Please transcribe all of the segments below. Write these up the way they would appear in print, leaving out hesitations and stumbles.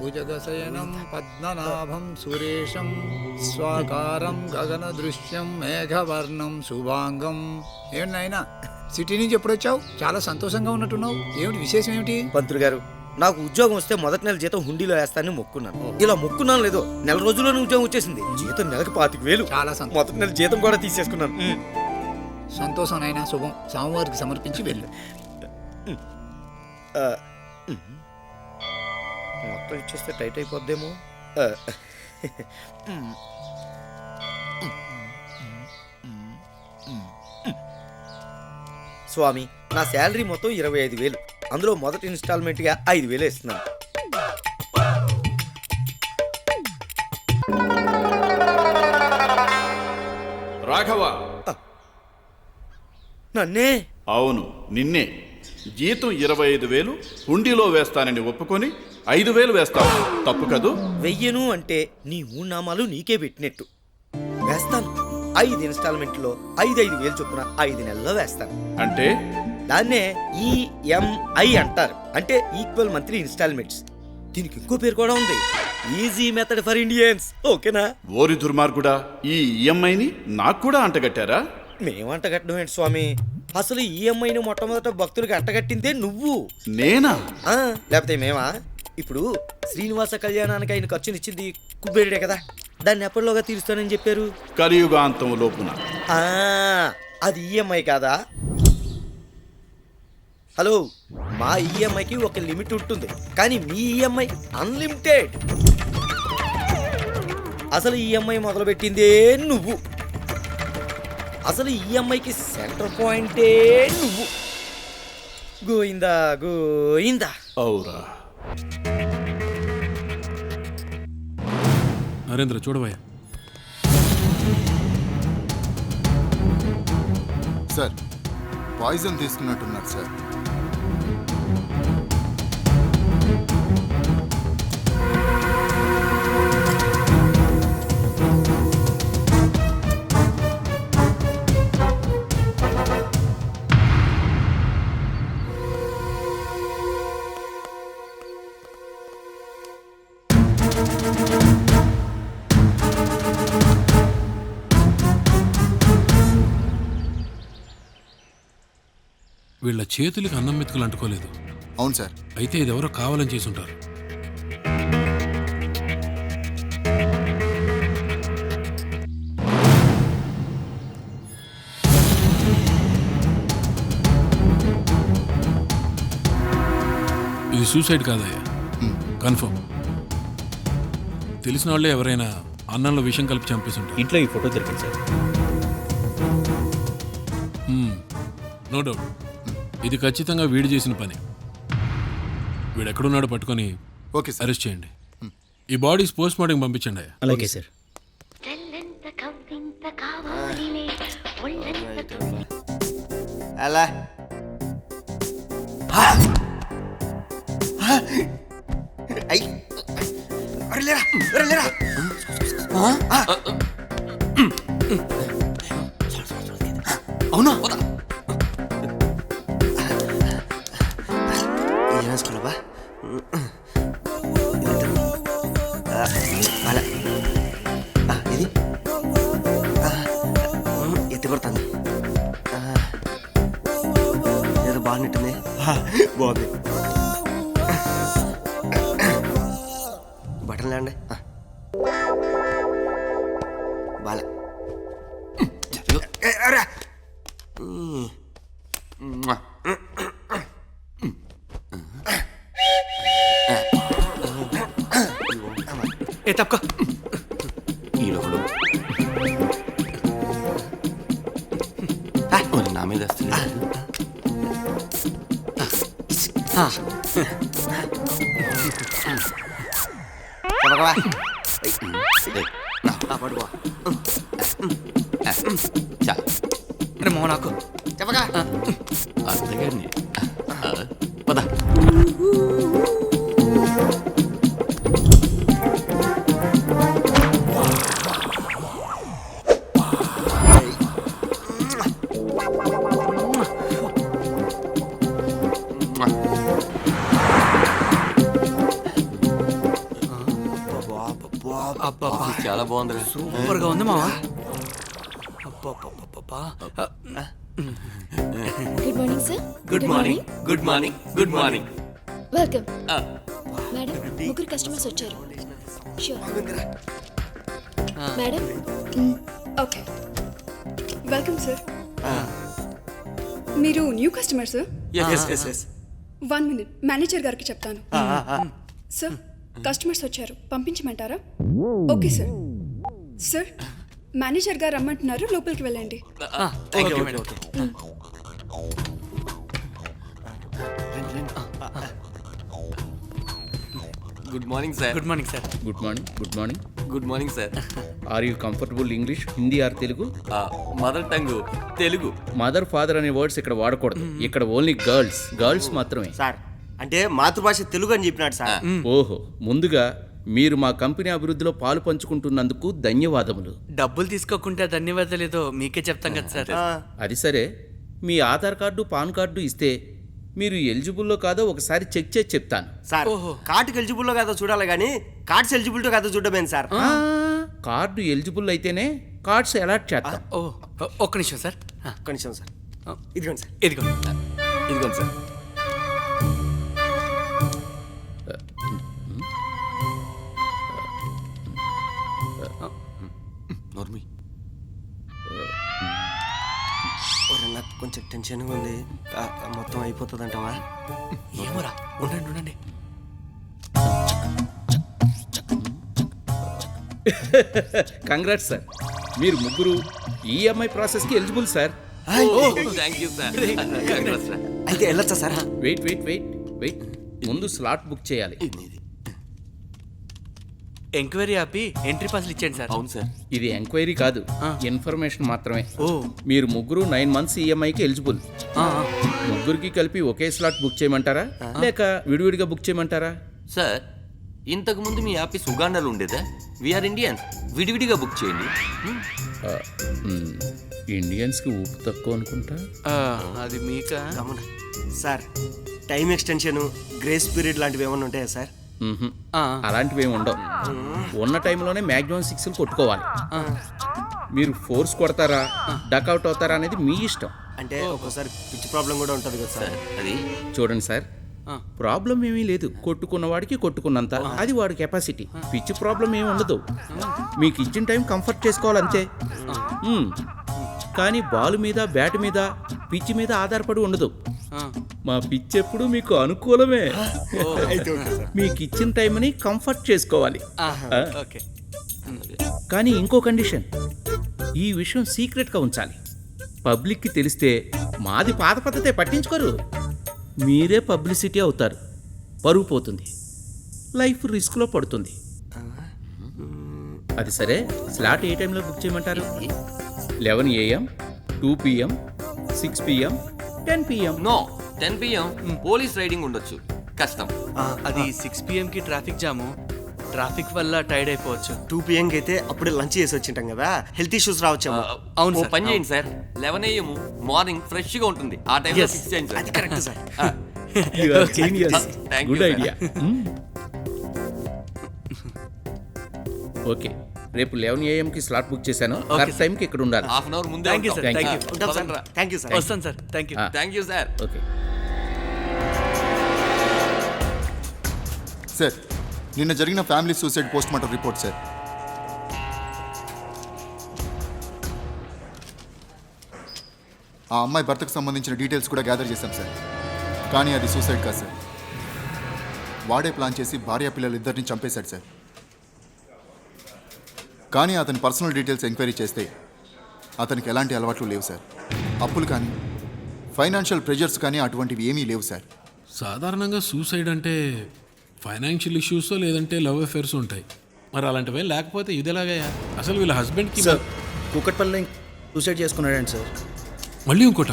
భుజగశయనం పద్మనాభం సురేశం స్వాకారం గగనదృశ్యం మేఘవర్ణం శుభాంగం. ఏమిటి నాయనా, సిటీ నుంచి ఎప్పుడొచ్చావు? చాలా సంతోషంగా ఉన్నట్టున్నావు. ఏమిటి విశేషం ఏమిటి? పంతులు గారు, నాకు ఉద్యోగం వస్తే మొదటి నెల జీతం హుండీలో వేస్తానని మొక్కున్నాను. ఇలా మొక్కున్నాను లేదో నెల రోజుల్లోనే ఉద్యోగం వచ్చేసింది. జీతం నెలకు 25,000. చాలా మొదటి నెల జీతం కూడా తీసేసుకున్నాను. సంతోషం నాయనా, శుభం. స్వామివారికి సమర్పించి వెళ్ళు. మొత్తం ఇచ్చేస్తే టైట్ అయిపోద్దేమో. స్వామి, నా శాలరీ మొత్తం 25,000. అందులో మొదటి ఇన్స్టాల్మెంట్గా 5,000 ఇస్తున్నాను. రాఘవ, నన్నే? అవును నిన్నే. జీతం 25,000 హుండీలో వేస్తానని ఒప్పుకొని 5,000 వేస్తావు, తప్పు కదూ? వెయ్యను అంటే నీ 3 నామాలు నీకే పెట్టినట్టు. వేస్తాను. 5 ఇన్స్టాల్మెంట్లో 5,000 చొప్పున 5 నెలల్లో వేస్తాను. అంటే దాన్నే ఈఎంఐ అంటారు, అంటే ఈక్వల్ మంత్లీ ఇన్స్టాల్మెంట్స్. దీనికి ఇంకో పేరు కూడా ఉంది, ఈజీ మెథడ్ ఫర్ ఇండియన్స్. ఓకేనా? ఓరి దుర్మార్గుడా, ఈ ఈఎంఐని నాకు కూడా అంటగట్టారా? మేము అంటగట్టడం ఏంటి స్వామి? అసలు ఈఎంఐని మొట్టమొదట భక్తులకి అంటగట్టిందే నువ్వు. నేనా? లేకపోతే మేమా? ఇప్పుడు శ్రీనివాస కళ్యాణానికి ఆయన ఖర్చునిచ్చింది కుబేరుడే కదా, దాన్ని ఎప్పటిలోగా తీరుస్తానని చెప్పారు. కలియుగాంతం లోపున. అది ఈఎంఐ కాదా? హలో, మా ఈఎంఐకి ఒక లిమిట్ ఉంటుంది, కానీ మీ ఈఎంఐ అన్లిమిటెడ్. అసలు ఈఎంఐ మొదలుపెట్టిందే నువ్వు. అసలు ఈఎంఐకి సెంటర్ పాయింటే నువ్వు. గోయిందా గోయిందా. అవురా నరేంద్ర, చూడవయ్యా. సార్, పాయిజన్ తీసుకున్నట్టున్నారు సార్. వీళ్ళ చేతులకి అన్నం మెతుకులు అంటుకోలేదు. అవును సార్. అయితే ఇదెవరో కావాలని చేసుంటారు. ఇది సూసైడ్ కాదయ్యా, కన్ఫర్మ్. తెలిసిన వాళ్ళే ఎవరైనా అన్నంలో విషం కలిపి చంపేసుంటారు. ఇంట్లో ఈ ఫోటో దొరికింది సార్. నో డౌట్, ఇది ఖచ్చితంగా వీడు చేసిన పని. వీడు ఎక్కడున్నాడో పట్టుకొని ఓకే సార్, అరెస్ట్ చేయండి. ఈ బాడీస్ పోస్ట్ మార్టం పంపించండి. అలాగే సార్. అలా అవునా? వేసుకోలేవా? ఇది ఎత్తి కొడుతుంది. ఏదో బాగున్నట్టుంది. బాగుంది. బటన్ లేండి. బాలే. ఏ తప్ప ఈడొకడు నా మీద పడుకో. అరే మో నాకు చెప్పగా అత్తగారిని పద. అబ్బా చాలా బాగుంది. సూపర్ గా ఉంది మావా. అబ్బా good morning sir. Good morning. Good morning. Good morning. Welcome. Madam, ముగ్గురు కస్టమర్స్ వచ్చారు. Sure madam. Okay, welcome sir. మీరు new customer sir? Yes. 1 minute, manager గారికి చెప్తాను. సార్, కస్టమర్స్ వచ్చారు, పంపించమంటారా? Okay sir. సార్, మేనేజర్ గారు రమ్మంటున్నారు, లోపలికి వెళ్ళండి. Thank you madam. Good morning sir. Good morning sir. Good morning. Good morning. Good morning sir. Are you comfortable English, Hindi or Telugu? Mother tongue Telugu. Mother father అనే words ఇక్కడ వాడకూడదు. ఇక్కడ ఓన్లీ గర్ల్స్ మాత్రమే. Sir అంటే మాతృభాష తెలుగు అని చెప్పినాడు సార్. ఓహో, ముందుగా మీరు మా కంపెనీ అభివృద్ధిలో పాలు పంచుకుంటున్నందుకు ధన్యవాదములు. డబ్బులు తీసుకోకుంటే ధన్యవాదాలు ఏదో మీకే చెప్తాం కదా సార్. అది సరే, మీ ఆధార్ కార్డు పాన్ కార్డు ఇస్తే మీరు ఎలిజిబుల్లో కాదో ఒకసారి చెక్ చేసి చెప్తాను. సార్ కార్డుకి ఎలిజిబుల్లో కాదో చూడాలి కానీ కార్డ్స్ ఎలిజిబిలిటీ కాదో చూడమేంటి సార్? కార్డు ఎలిజిబుల్ అయితేనే కార్డ్స్ అలాట్ చేస్తాం. ఓ ఒక్క నిమిషం సార్. ఒక్క నిమిషం సార్. ఇదిగోండి సార్. ఇదిగోండి సార్. నోర్మి, నాకు కొంచెం టెన్షన్గా ఉంది. మొత్తం అయిపోతుంది అంటావా? ఏమోరా, ఉండండి. కంగ్రాట్స్ సార్, మీరు ముగ్గురు ఈఎంఐ ప్రాసెస్కి eligible sir. Thank you sir. అయితే వెళ్ళొచ్చా సార్? వెయిట్, ముందు స్లాట్ బుక్ చేయాలి. ఎంక్వైరీ ఆపి ఎంట్రీ పాస్లు ఇచ్చేయండి సార్. అవును సార్. ఇది ఎంక్వైరీ కాదు, ఇన్ఫర్మేషన్ మాత్రమే. ఓ మీరు ముగ్గురు 9 months ఈఎంఐకి ఎలిజిబుల్. ముగ్గురికి కలిపి ఒకే స్లాట్ బుక్ చేయమంటారా లేక విడివిడిగా బుక్ చేయమంటారా? సార్, ఇంతకు ముందు మీ ఆఫీస్ ఉగాండాలో ఉండేదా? వీఆర్ ఇండియన్స్, విడివిడిగా బుక్ చేయండి. ఇండియన్స్కి ఊపు తక్కువ అనుకుంటా. అది మీకా? Sir, time extension, grace period లాంటివి ఏమైనా ఉంటాయా సార్? అలాంటివి ఏమి ఉండవు. ఉన్న టైంలోనే మ్యాక్సిమం 6 కొట్టుకోవాలి. మీరు ఫోర్స్ కొడతారా డక్అవుట్ అవుతారా అనేది మీ ఇష్టం. అంటే ఒక్కోసారి పిచ్ ప్రాబ్లం కూడా ఉంటుంది కదా సార్? అది చూడండి సార్, ప్రాబ్లం ఏమీ లేదు. కొట్టుకున్న వాడికి కొట్టుకున్నంత, అది వాడి కెపాసిటీ. పిచ్ ప్రాబ్లం ఏమి ఉండదు. మీకు ఇచ్చిన టైం కంఫర్ట్ చేసుకోవాలంతే. కానీ బాల్ మీద, బ్యాట్ మీద, పిచ్ మీద ఆధారపడి ఉండదు. మా పిచ్ ఎప్పుడు మీకు అనుకూలమే. మీకు ఇచ్చిన టైంని కంఫర్ట్ చేసుకోవాలి. కానీ ఇంకో కండిషన్, ఈ విషయం సీక్రెట్గా ఉంచాలి. పబ్లిక్కి తెలిస్తే మాది పాత పద్ధతే, పట్టించుకోరు. మీరే పబ్లిసిటీ అవుతారు, పరువు పోతుంది, లైఫ్ రిస్క్లో పడుతుంది. అది సరే, స్లాట్ ఏ టైంలో బుక్ చేయమంటారు? 11 AM, 2 PM, 6 PM, 10 PM. No, 10 PM police raiding ఉండొచ్చు, కష్టం. అది 6 PM కి ట్రాఫిక్ జాము, ట్రాఫిక్ వల్ల టైర్డ్ అయిపోవచ్చు. 2 PM అయితే అప్పుడే లంచ్ చేసి వచ్చింటాం కదా, హెల్త్ ఇష్యూస్ రావచ్చేమో. అవును ఓ సార్. పని చేయండి సార్, 11 AM మార్నింగ్ ఫ్రెష్ గా ఉంటుంది, ఆ టైంలో Yes. ఫిక్స్ చేయండి అది sir. Correct sir. You are genius. Thank Good you, sir. idea. Okay, రేపు 11 AM కి స్లాట్ బుక్ చేశాను. కరెక్ట్ టైంకి ఇక్కడ ఉండాలి. హాఫ్ అన్ అవర్ ముందే Thank you, sir. ఉంటాం. Thank you. ఉంటాం సార్. Thank you sir. వస్తాను sir. Thank you. Thank you sir. Okay sir, నిన్న జరిగిన family suicide post mortem report sir. ఆ అమ్మాయి భర్తకు సంబంధించిన డీటెయిల్స్ కూడా గ్యాదర్ చేశాం సార్. కానీ అది సూసైడ్ కాదు సార్. వాడే ప్లాన్ చేసి భార్య పిల్లలిద్దరిని చంపేశాడు సార్. కానీ అతని పర్సనల్ డీటెయిల్స్ ఎంక్వైరీ చేస్తే అతనికి ఎలాంటి అలవాట్లు లేవు సార్. అప్పులు కానీ ఫైనాన్షియల్ ప్రెజర్స్ కానీ అటువంటివి ఏమీ లేవు సార్. సాధారణంగా సూసైడ్ అంటే ఫైనాన్షియల్ ఇష్యూస్ లేదంటే లవ్ అఫేర్స్ ఉంటాయి. మరి అలాంటివి లేకపోతే ఇది ఎలాగయ్యా? అసలు వీళ్ళ హస్బెండ్కి సార్ కూకట్పల్లి సూసైడ్ చేసుకున్నాడండి సార్. మళ్ళీ ఇంకోట?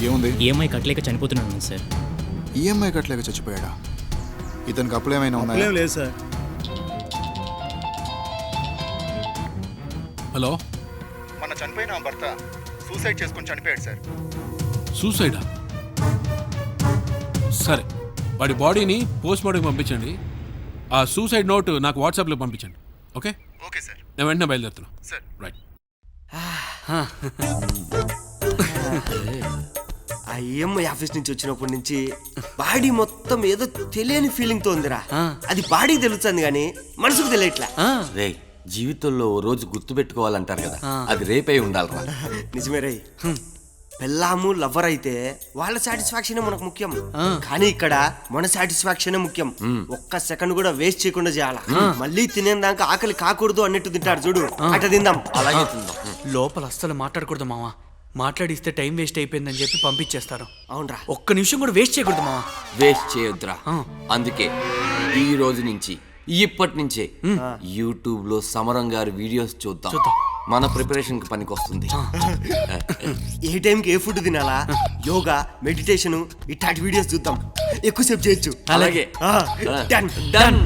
ఏముంది? ఈఎంఐ కట్టలేక చనిపోతున్నాను సార్. ఈఎంఐ కట్టలేక చచ్చిపోయాడా? ఇతనికి అప్పులు ఏమైనా ఉన్నాయా? లేదు సార్. హలో, మన చనిపోయిన భర్త సూసైడ్ చేసుకొని చనిపోయాడు సార్. సూసైడా? సరే, వాడి బాడీని పోస్ట్ మార్టంకి పంపించండి. ఆ సూసైడ్ నోట్ నాకు వాట్సాప్లో పంపించండి. Okay okay sir. నేను వెంటనే బయలుదేరుతున్నా. సార్. రైట్. ఆ ఈఎంఐ ఆఫీస్ నుంచి వచ్చినప్పటి నుంచి బాడీ మొత్తం ఏదో తెలియని ఫీలింగ్ తో ఉందిరా. అది బాడీకి తెలుస్తుంది కానీ మనసుకు తెలియట్లా. రే, జీవితంలో ఓ రోజు గుర్తు పెట్టుకోవాలంటారు కదా, అది రేపై ఉండాలిరా. నిజమే రే. పెళ్ళాము లవ్వర్ అయితే వాళ్ళ సాటిస్ఫాక్షన్ మనకు ముఖ్యం, కానీ ఇక్కడ మన సాటిస్ఫాక్షన్ ముఖ్యం. ఒక్క సెకండ్ కూడా వేస్ట్ చేయకుండా చేయాలా. మళ్ళీ తినేదాకా ఆకలి కాకూడదు అన్నట్టు తింటారు చూడు, అట తిందాం. అలాగే తిందాం. లోపల అస్సలు మాట్లాడకూడదు మావా. మాట్లాడిస్తే టైం వేస్ట్ అయిపోయిందని చెప్పి పంపించేస్తారు. అవునరా, ఒక్క నిమిషం కూడా వేస్ట్ చేయకూడదు మావా. వేస్ట్ చేయొద్దురా. అందుకే ఈ రోజు నుంచి ఇప్పటి నుంచే యూట్యూబ్ లో సమరం గారి వీడియోస్ చూద్దాం. మన ప్రిపరేషన్ కి పనికి వస్తుంది. ఏ టైంకి ఏ ఫుడ్ తినాలా, యోగా, మెడిటేషన్ ఇట్లాంటి వీడియోస్ చూద్దాం. ఎక్కువసేపు చేయొచ్చు. అలాగే. Done done.